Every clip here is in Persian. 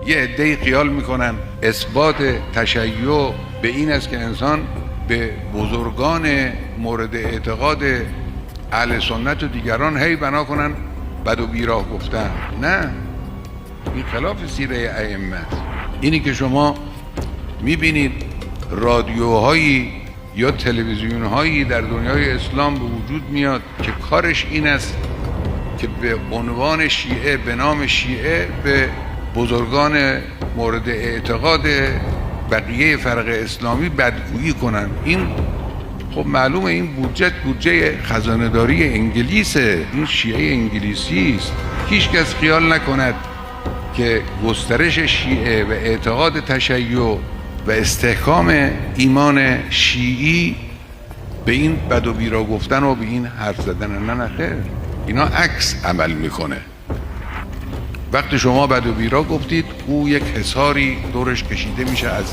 یه عده‌ای خیال میکنن اثبات تشیع به این است که انسان به بزرگان مورد اعتقاد اهل سنت و دیگران هی بنا کنن بد و بیراه گفتن. نه، این خلاف سیره ائمه است. اینی که شما میبینید رادیوهایی یا تلویزیونهایی در دنیای اسلام به وجود میاد که کارش این است که به عنوان شیعه، به نام شیعه، به بزرگان مورد اعتقاد بقیه فرق اسلامی بدگویی کنن. این خب معلومه این بودجه خزانه‌داری انگلیسه، این شیعه انگلیسی است. هیچ کس خیال نکند که گسترش شیعه و اعتقاد تشیع و استحکام ایمان شیعی به این بد و بیرا گفتن و به این حرف زدن. نه خیر، اینا عکس عمل میکنه. وقتی شما بد و بیرا گفتید، او یک حصاری دورش کشیده میشه از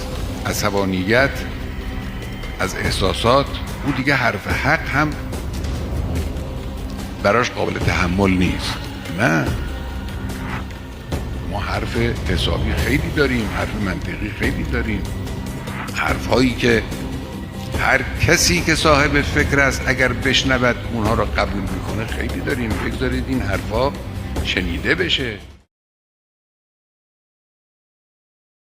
عصبانیت، از احساسات. او دیگه حرف حق هم براش قابل تحمل نیست. نه، ما حرف حسابی خیلی داریم، حرف منطقی خیلی داریم، حرف هایی که هر کسی که صاحب فکر است اگر بشنود اونها را قبول میکنه خیلی داریم. بگذارید این حرفا شنیده بشه.